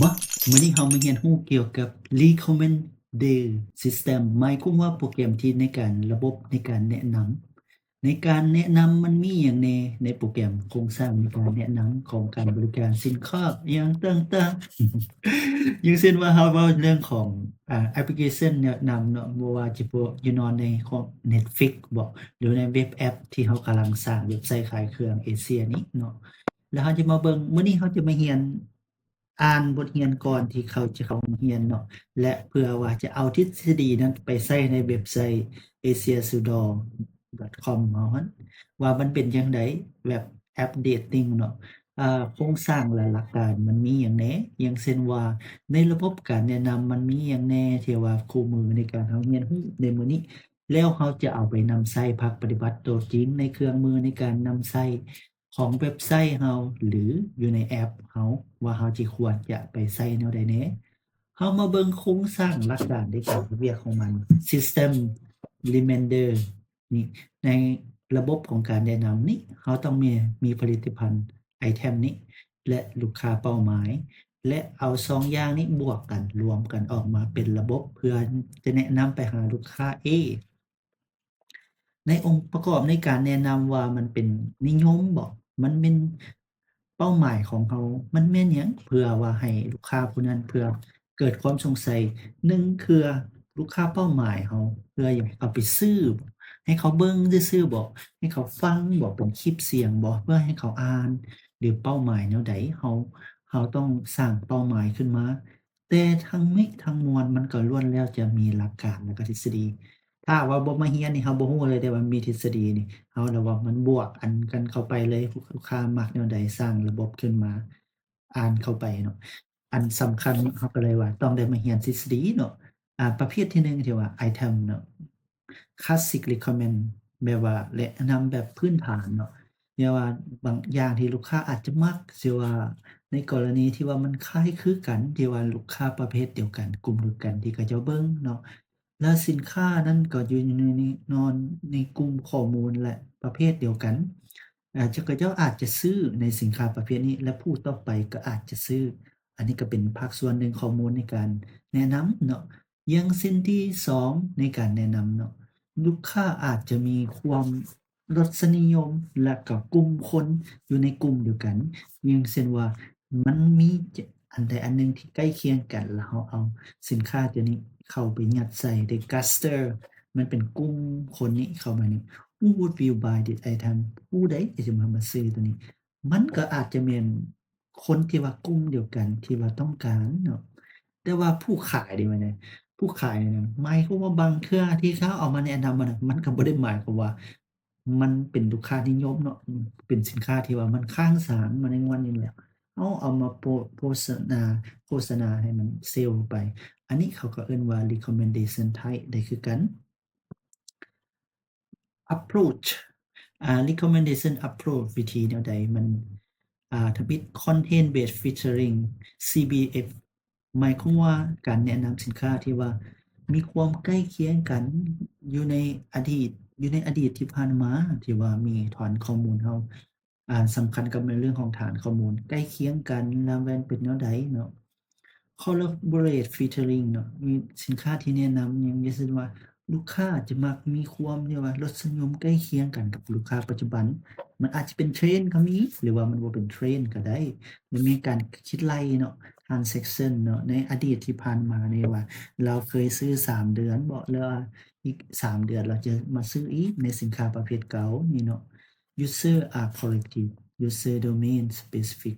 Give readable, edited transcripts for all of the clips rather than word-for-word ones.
บ่มื้อนี้เรามาเรียนรู้เกี่ยวกับ recommender system หมายความว่าโปรแกรมที่ในการระบบในการแนะนำในการแนะนำมันมีหยังแหน่ในโปรแกรมโครงสร้างในการแนะนำของการบริการสินค้าอิหยังต่างๆอย่างเช่นว่าเราเว้าเรื่องของแอปพลิเคชันแนะนำเนาะบ่ว่าจะพวกอยู่เนาะในของ Netflix บ่หรือในเว็บแอปที่เรากำลังสร้างเว็บไซต์ขายเครื่องเอเชียนี้เนาะ แล้วเราจะมาเบิ่งมื้อนี้เราจะมาเรียนอ่านบทเรียนก่อนที่เขาจะเข้าโรงเรียนเนาะและเพื่อว่าจะเอาทฤษฎีนั้นไปใช้ในเว็บไซต์ asiasudo.com เนาะว่ามันเป็นจั่งใดแบบอัปเดตติงเนาะโครงสร้างและหลักการมันมีหยังแหน่อย่างเช่นว่าในระบบการแนะนำมันมีหยังแหน่ที่ว่าคู่มือในการเราเรียนรู้ในมื้อนี้แล้วเราจะเอาไปนำใช้ภาคปฏิบัติตัวจริงในเครื่องมือในการนำใช้ของเว็บไซต์เราหรืออยู่ในแอปเราว่าเราจิควรจะไปใช้แนวใดแหน่เรามาเบิ่งโครงสร้างหลักการในการเฮ็ดเวียกของมัน System Remainder นี่ในระบบของการแนะนำนี้เราต้องมีผลิตภัณฑ์ไอเทมนี้และลูกค้าเป้าหมายและเอา2อย่างนี้บวกกันรวมกันออกมาเป็นระบบเพื่อจะแนะนำไปหาลูกค้า A ในองค์ประกอบในการแนะนำว่ามันเป็นนิยมบ่มันเป็นเป้าหมายของเขามันแม่นหยังเพื่อว่าให้ลูกค้าผู้นั้นเพื่อเกิดความสงสัย1คือลูกค้าเป้าหมายเราเพื่ออยากเอาไปซื้อบ่ให้เขาเบิ่งซื่อๆบ่ให้เขาฟังบ่เป็นคลิปเสียงบ่เพื่อให้เขาอ่านหรือเป้าหมายแนวใดเราต้องสร้างเป้าหมายขึ้นมาแต่ทั้งนี้ทั้งมวลมันก็ล้วนแล้วจะมีหลักการและก็ทฤษฎี ถ้าหากว่าบ่มาเรียนนี่เราบ่รู้เลยเดะว่ามีทฤษฎีนี่เราน่ะว่ามันบวกอันกันเข้าไปเลยลูกค้ามักแนวใดสร้างระบบขึ้นมาอ่านเข้าไปเนาะอันสำคัญเราก็เลยว่าต้องได้มาเรียนทฤษฎีเนาะประเภทที่1ที่ว่า item เนาะ Classic recommend แบบว่าแนะนำแบบพื้นฐานเนาะแบบว่าบางอย่างที่ลูกค้าอาจจะมักสิว่าในกรณีที่ว่ามันคล้ายคลึกันที่ว่าลูกค้าประเภทเดียวกันกลุ่มเดียวกันที่เขาเจ้าเบิ่งเนาะ และสินค้านั้นก็อยู่ในกลุ่มข้อมูลและประเภทเดียวกันเขาเจ้าอาจจะซื้อในสินค้าประเภทนี้และผู้ต่อไปก็อาจจะซื้ออันนี้ก็เป็นภาคส่วนหนึ่งข้อมูลในการแนะนำเนาะอย่างเช่นที่2ในการแนะนำเนาะลูกค้าอาจจะมีความรสนิยมและก็กลุ่มคนอยู่ในกลุ่มเดียวกันอย่างเช่นว่ามันมีอันใดอันหนึ่งที่ใกล้เคียงกันแล้วเราเอา สินค้าตัวนี้เข้าไปยัดใส่ The Guster มันเป็นกลุ่มคนนี้เข้ามานี่ Who would will buy this item ผู้ใดที่จะมาซื้อตัวนี้ มันก็อาจจะแม่นคนที่ว่ากลุ่มเดียวกันที่ว่าต้องการเนาะแต่ว่าผู้ขายนี่ว่าแหน่ผู้ขายนี่นะหมายความว่าบางเทื่อที่เขาเอามาแนะนำอะน่ะมันก็บ่ได้หมายความว่ามันเป็นลูกค้านิยมเนาะเป็นสินค้าที่ว่ามันค้างสานมาในวันนี้แล้วเราเอามาโฆษณาให้มันเซลล์ไป อันนี้เขาก็เอิ้นว่า recommendation type ได้คือกัน approach recommendation approach วิธีแนวใดมันถ้าเป็น content based featuring CBF หมายความว่าการแนะนำสินค้าที่ว่ามีความใกล้เคียงกันอยู่ในอดีตอยู่ในอดีตที่ผ่านมาที่ว่ามีฐานข้อมูลเราสำคัญกับในเรื่องของฐานข้อมูลใกล้เคียงกันแล้วแม่นเป็นแนวใดเนาะ collaborate featuring เนาะมีสินค้าที่แนะนำอย่างเช่นว่าลูกค้าจะมักมีความที่ว่ารสนิยมใกล้เคียงกันกับลูกค้าปัจจุบันมันอาจจะเป็น trend ก็มีหรือว่ามันบ่เป็น trend ก็ได้มันมีการคิดไล่เนาะ transaction เนาะในอดีตที่ผ่านมานี่ว่าเราเคยซื้อ3เดือนบ่แล้วอีก3เดือนเราจะมาซื้ออีกในสินค้าประเภทเก่านี่เนาะ user are collective user domain specific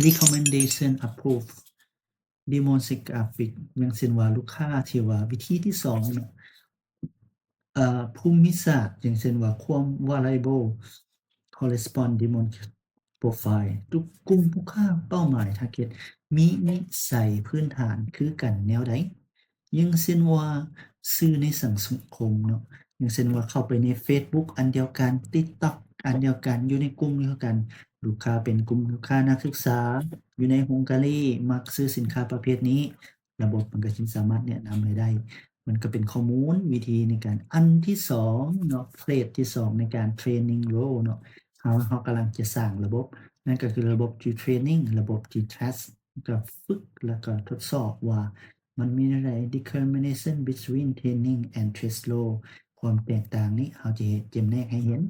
recommendation approve demographic อย่างเช่นว่าลูกค้าที่ว่าวิธีที่2เนาะภูมิศาสตร์อย่างเช่นว่าความ variable correspond demographic profile ทุกกลุ่มลูกค้าเป้าหมาย target มีนิสัยพื้นฐานคือกันแนวใดอย่างเช่นว่าสื่อในสังคมเนาะอย่างเช่นว่าเข้าไปในเฟซบุ๊กอันเดียวกัน TikTok อันเดียวกันอยู่ในกลุ่มเดียวกัน ลูกค้าเป็นกลุ่มลูกค้านักศึกษาอยู่ใน Hungary มักซื้อสินค้าประเภทนี้ระบบมันก็จึงสามารถแนะนำให้ได้มันก็เป็นข้อมูลวิธีในการอันที่2เนาะเฟสที่2ในการ training role เนาะเรากำลังจะสร้างระบบ นั่นก็คือระบบที่เทรนนิงระบบที่ test ก็ฝึกแล้วก็ทดสอบว่ามันมีจั่งใด discrimination between training and test law ความแตกต่างนี้เราจะเฮ็ดจำแนกให้เห็น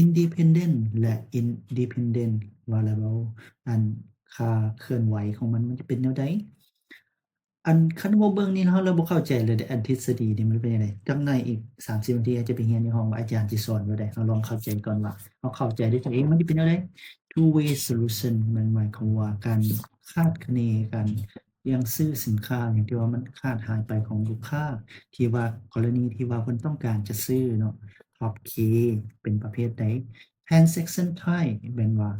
independent และ independent variable อันค่าเคลื่อนไหวของมันจะเป็นแนวใด อันคันบ่เบิ่งนี่เราบ่เข้าใจเลยเดะอันทฤษฎีนี่มันเป็นจังไดจักหน่อยอีก30นาทีเราจะไปเรียนอยู่ห้องว่าอาจารย์สิสอนบ่ได้เราลองเข้าใจก่อนว่าเราเข้าใจด้วยตัวเองมันสิเป็นแนวใด two way solution มันหมายความว่าการคาดคะเนการยังซื้อสินค้าอย่างที่ว่ามันขาดหายไปของลูกค้าที่ว่ากรณีที่ว่าเพิ่นต้องการจะซื้อเนาะ top key เป็นประเภทใด transaction type แม่นว่า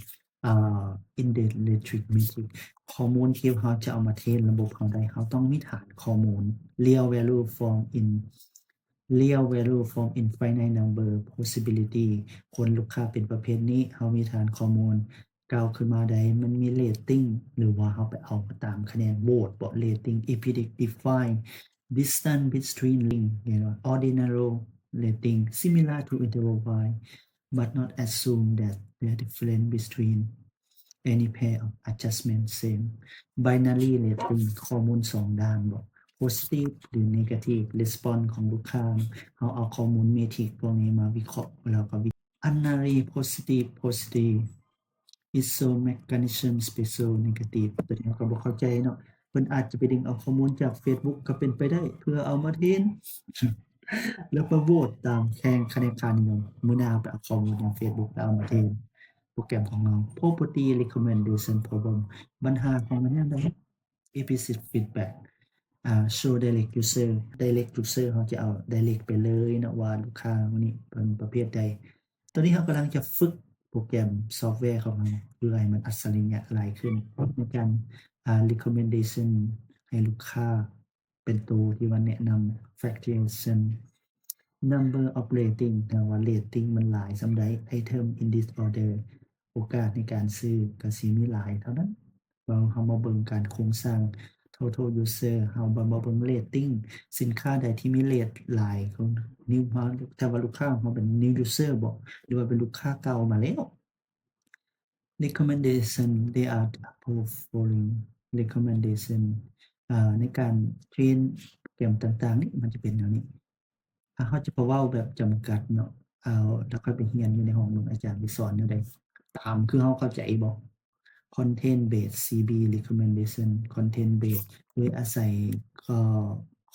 อ่า indeterminate metric ข้อมูลที่เราจะเอามาเทรนระบบเราได้เราต้องมีฐานข้อมูล real value from infinite number possibility คนลูกค้าเป็นประเภทนี้เรามีฐานข้อมูลกล่าวขึ้นมาใดมันมีเรตติงหรือว่าเราไปเอาตามคะแนนโหวตบ่ rating empiric define distance between link เรียกว่า ordinal rating similar to interval y but not assume that the difference between any pair of adjustment same binary rating ข้อมูล2ด้านบ่ positive หรือ negative response ของลูกค้าเราเอาข้อมูลเมทริกพวกนี้มาวิเคราะห์แล้วก็unary positive iso mechanism special negative ตัวนี้เราก็บ่เข้าใจเนาะเพิ่นอาจจะไปดึงเอาข้อมูลจากเฟซบุ๊กก็เป็นไปได้เพื่อเอามาเทรน แล้วก็โหวตตามแข่งคะแนนค่านิยมมื้อหน้าไปเอาข้อมูลจากเฟซบุ๊กแล้วเอามาเทรนโปรแกรมของเรา property recommendation problem ปัญหาของมันเนี่ยใด implicit feedback show direct user เราจะเอา direct ไปเลยเนาะว่าลูกค้าคนนี้เป็นประเภทใดตอนนี้เรากำลังจะฝึกโปรแกรมซอฟต์แวร์ของเราเพื่อให้มันอัศริยะหลายขึ้นในการrecommendation ให้ลูกค้าเป็นตัวที่ว่าแนะนำ fractionation number of rating ถ้าว่า rating มันหลายส่ำใด item in this order โอกาสในการซื้อก็สิมีหลายเท่านั้นเรามาเบิ่งการโครงสร้าง total user เรามาเบิ่ง rating สินค้าใดที่มีเรตหลายของ new ถ้าว่าลูกค้าเราเป็น new user บ่หรือว่าเป็นลูกค้าเก่ามาแล้ว recommendation they are approved following recommendation ในการเทรนโปรแกรมต่างๆนี่มันจะเป็นแนวนี้เราจะบ่เว้าแบบจำกัดเนาะแล้วค่อยไปเรียนอยู่ในห้องเบิ่งอาจารย์สิสอนแนวใดตามคือเราเข้าใจบ่ content based CB recommendation content based โดยอาศัยข้อ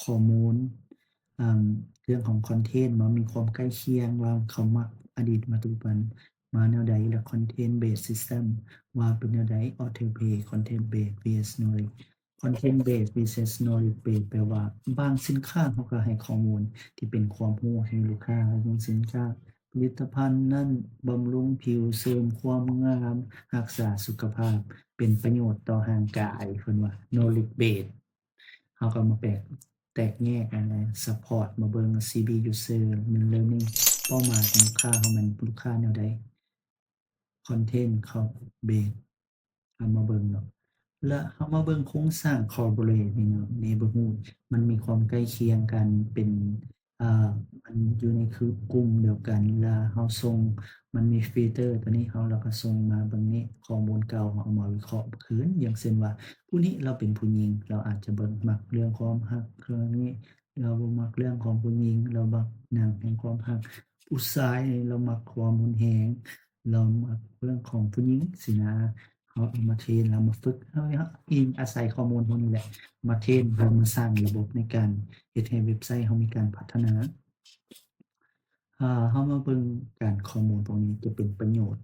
ข้อมูลเรื่องของคอนเทนต์ว่ามีความใกล้เคียงว่าเขามักอดีตมาปัจจุบันมาแนวใดและ content based system ว่าเป็นแนวใด author based content based vs knowledge content based vs knowledge based แปลว่าบางสินค้าเขาก็ให้ข้อมูลที่เป็นความรู้ให้ลูกค้าอย่างสินค้าผลิตภัณฑ์นั้นบำรุงผิวเสริมความงามรักษาสุขภาพเป็นประโยชน์ต่อร่างกายเพิ่นว่า knowledge based เราก็มาแตกแยกซัปพอร์ตมาเบิ่ง CB user learning เป้าหมายของลูกค้าเราแม่นลูกค้าแนวใดคอนเทนต์เขาเบสเอามาเบิ่งเนาะและเรามาเบิ่งโครงสร้าง corporate นี่เนาะ neighborhood มันมีความใกล้เคียงกันเป็นอ่ามันอยู่ในคือกลุ่มเดียวกันแล้วเราส่งมันมีฟิลเตอร์ตัวนี้เราก็ส่งมาเบิ่งนี้ข้อมูลเก่าเราเอามาวิเคราะห์คืนอย่างเช่นว่าผู้นี้เราเป็นผู้หญิงเราอาจจะเบิ่งมักเรื่องความรักเรื่องนี้เราบ่มักเรื่องของผู้หญิงเรามักหนังแห่งความรักผู้ชายนี่เรามักความรุนแรงเรามักเรื่องของผู้หญิงสินะเราเอามาเทรนเรามาฝึกเราอิงอาศัยข้อมูลพวกนี้แหละมาเทรนเพื่อมาสร้างระบบในการเฮ็ดให้เว็บไซต์เรามีการพัฒนาเรามาเบิ่งการข้อมูลตรงนี้จะเป็นประโยชน์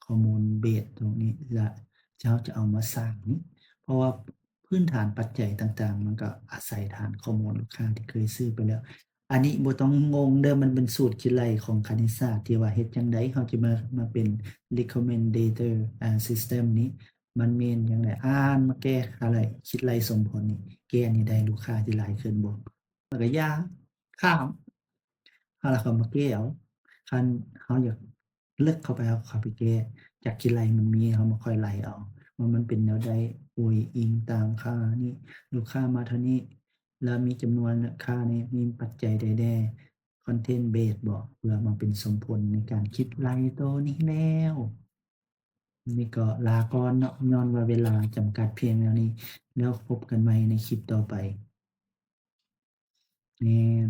ข้อมูลเบสตรงนี้และเราจะเอามาสร้างนี้เพราะว่าพื้นฐานปัจจัยต่างๆมันก็อาศัยฐานข้อมูลลูกค้าที่เคยซื้อไปแล้วอันนี้บ่ต้องงงเด้อมันเป็นสูตรคิดไล่ของคณิตศาสตร์ที่ว่าเฮ็ดจั่งใดเราจะมาเป็น recommender system นี้มันแม่นจั่งใดมาแก้อะไรคิดไล่ส่งผลนี่แก้นี่ได้ลูกค้าที่หลายขึ้นบ่มันก็ยากข้ามเราก็มาแก้เอาคันเราอยากลึกเข้าไปเราก็เข้าไปแก้จากที่ไล่มันมีเรามาค่อยไล่เอาว่ามันเป็นแนวใดอ้วยอิงตามค่านี้ลูกค้ามาเท่านี้แล้วมีจำนวนค่านี้มีปัจจัยใดแน่ content based บ่เพื่อมาเป็นสมผลในการคิดไล่ตัวนี้แล้ว นี่ก็ลาก่อนเนาะย้อนว่าเวลาจำกัดเพียงเท่านี้แล้วพบกันใหม่ในคลิปต่อไปแม่น